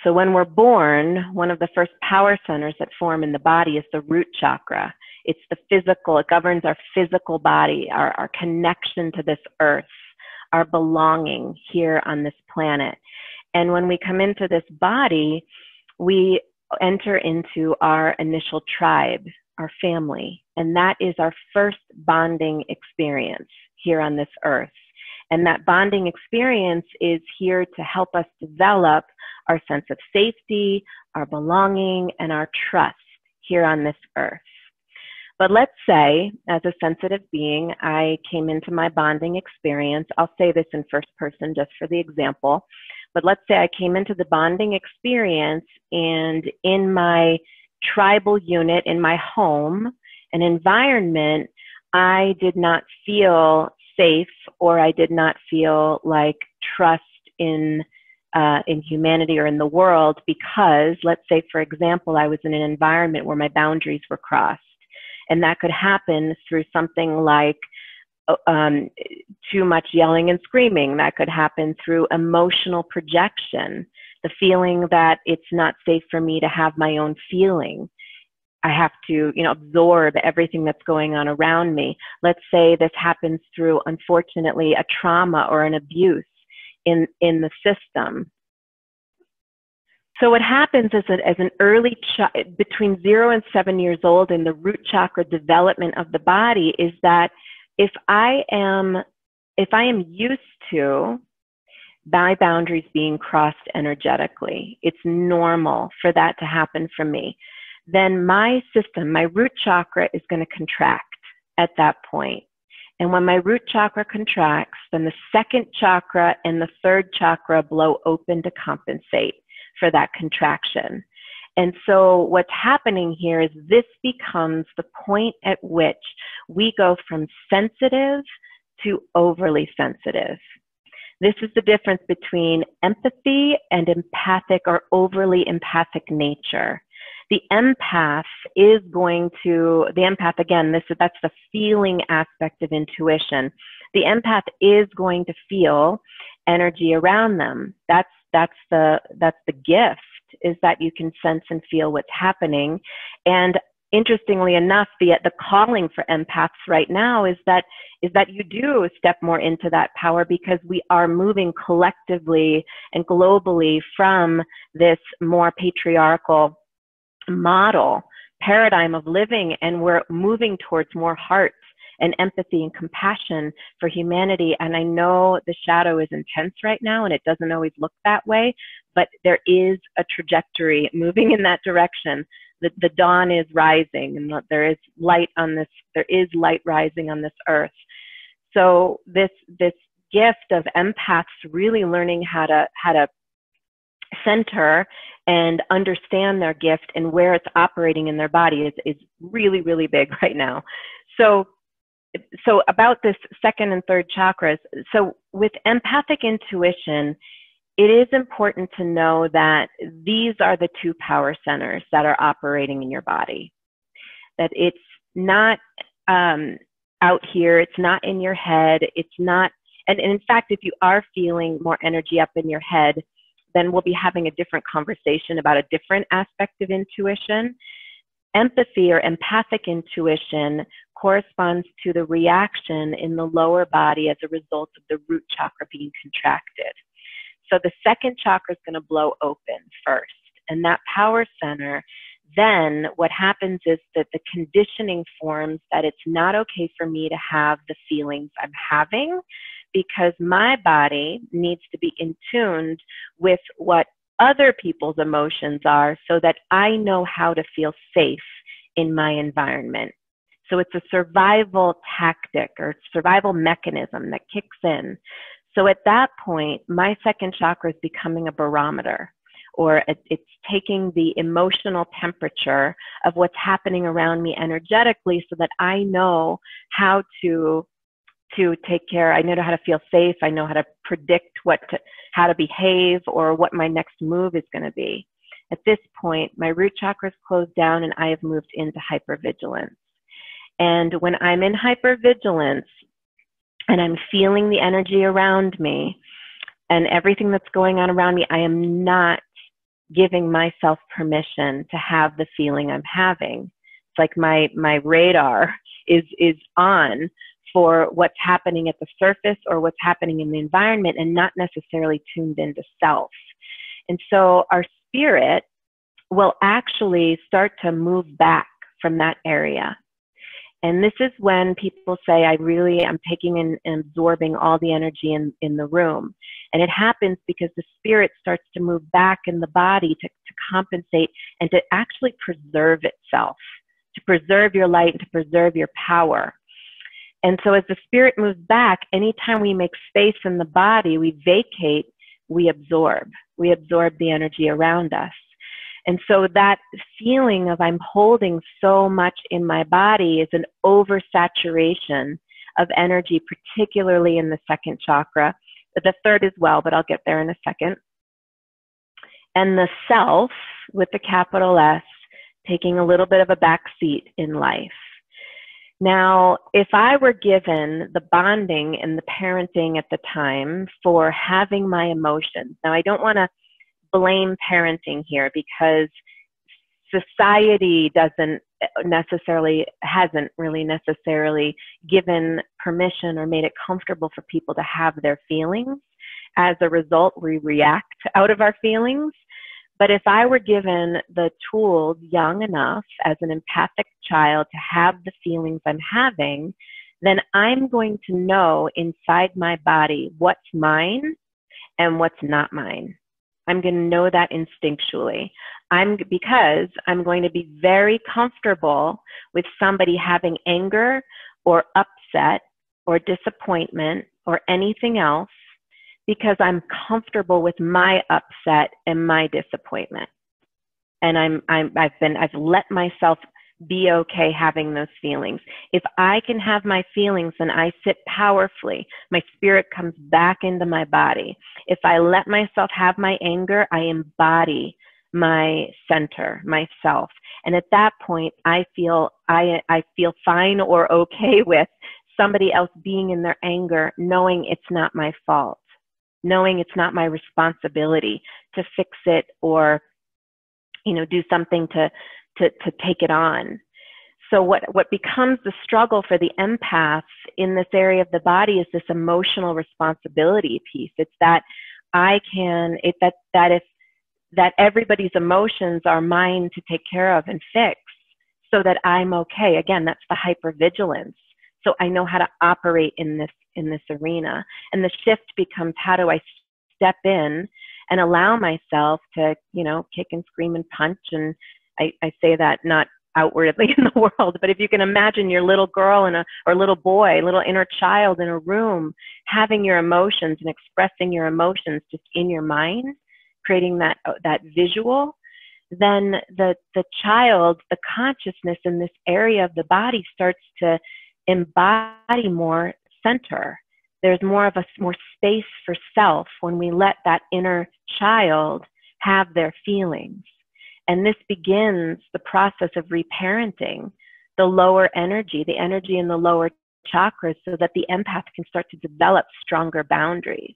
So when we're born, one of the first power centers that form in the body is the root chakra. It's the physical, it governs our physical body, our connection to this earth, our belonging here on this planet. And when we come into this body, we enter into our initial tribe, our family, and that is our first bonding experience here on this earth. And that bonding experience is here to help us develop our sense of safety, our belonging, and our trust here on this earth. But let's say, as a sensitive being, I came into my bonding experience. I'll say this in first person just for the example. But let's say I came into the bonding experience, and in my tribal unit, in my home, an environment, I did not feel safe, or I did not feel like trust in humanity or in the world, because, let's say, for example, I was in an environment where my boundaries were crossed. And that could happen through something like too much yelling and screaming. That could happen through emotional projection, the feeling that it's not safe for me to have my own feeling. I have to, absorb everything that's going on around me. Let's say this happens through, unfortunately, a trauma or an abuse in the system. So what happens is that as an early child, between 0 and 7 years old, in the root chakra development of the body, is that if I am used to my boundaries being crossed energetically, it's normal for that to happen for me, then my system, my root chakra, is going to contract at that point. And when my root chakra contracts, then the second chakra and the third chakra blow open to compensate for that contraction. And so what's happening here is this becomes the point at which we go from sensitive to overly sensitive. This is the difference between empathy and empathic or overly empathic nature. The empath is going to, again, that's the feeling aspect of intuition. The empath is going to feel energy around them. That's the gift, is that you can sense and feel what's happening. And interestingly enough, the calling for empaths right now is that you do step more into that power, because we are moving collectively and globally from this more patriarchal paradigm of living, and we're moving towards more heart and empathy and compassion for humanity. And I know the shadow is intense right now, and it doesn't always look that way, but there is a trajectory moving in that direction. The dawn is rising, and there is light rising on this earth. So this gift of empaths really learning how to center and understand their gift and where it's operating in their body is really, really big right now. So about this second and third chakras, so with empathic intuition, it is important to know that these are the two power centers that are operating in your body. That it's not out here, it's not in your head, it's not, and in fact, if you are feeling more energy up in your head, then we'll be having a different conversation about a different aspect of intuition. Empathy or empathic intuition corresponds to the reaction in the lower body as a result of the root chakra being contracted. So the second chakra is going to blow open first, and that power center, then what happens is that the conditioning forms that it's not okay for me to have the feelings I'm having, because my body needs to be in tune with what other people's emotions are, so that I know how to feel safe in my environment. So it's a survival tactic or survival mechanism that kicks in. So at that point, my second chakra is becoming a barometer, or it's taking the emotional temperature of what's happening around me energetically, so that I know how to take care. I know how to feel safe. I know how to predict how to behave, or what my next move is going to be. At this point, my root chakra is closed down, and I have moved into hypervigilance. And when I'm in hypervigilance and I'm feeling the energy around me and everything that's going on around me, I am not giving myself permission to have the feeling I'm having. It's like my radar is on for what's happening at the surface or what's happening in the environment, and not necessarily tuned into self. And so our spirit will actually start to move back from that area. And this is when people say, I'm taking and absorbing all the energy in the room. And it happens because the spirit starts to move back in the body to compensate and to actually preserve itself, to preserve your light and to preserve your power. And so as the spirit moves back, anytime we make space in the body, we vacate, we absorb the energy around us. And so that feeling of I'm holding so much in my body is an oversaturation of energy, particularly in the second chakra, the third as well, but I'll get there in a second. And the self, with the capital S, taking a little bit of a back seat in life. Now, if I were given the bonding and the parenting at the time for having my emotions, now I don't want to blame parenting here because society hasn't really necessarily given permission or made it comfortable for people to have their feelings. As a result, we react out of our feelings. But if I were given the tools young enough as an empathic child to have the feelings I'm having, then I'm going to know inside my body what's mine and what's not mine. I'm going to know that instinctually. Because I'm going to be very comfortable with somebody having anger or upset or disappointment or anything else, because I'm comfortable with my upset and my disappointment. And I've let myself be okay having those feelings. If I can have my feelings, then I sit powerfully. My spirit comes back into my body. If I let myself have my anger, I embody my center, myself. And at that point, I feel fine or okay with somebody else being in their anger, knowing it's not my fault, knowing it's not my responsibility to fix it or, do something to take it on. So what becomes the struggle for the empath in this area of the body is this emotional responsibility piece. It's that that everybody's emotions are mine to take care of and fix so that I'm okay. Again, that's the hypervigilance. So I know how to operate in this arena. And the shift becomes, how do I step in and allow myself to, kick and scream and punch? And I say that not outwardly in the world, but if you can imagine your little girl or little boy, little inner child in a room, having your emotions and expressing your emotions just in your mind, creating that visual, then the child, the consciousness in this area of the body starts to embody more center. There's more space for self when we let that inner child have their feelings. And this begins the process of reparenting the lower energy, the energy in the lower chakras, so that the empath can start to develop stronger boundaries.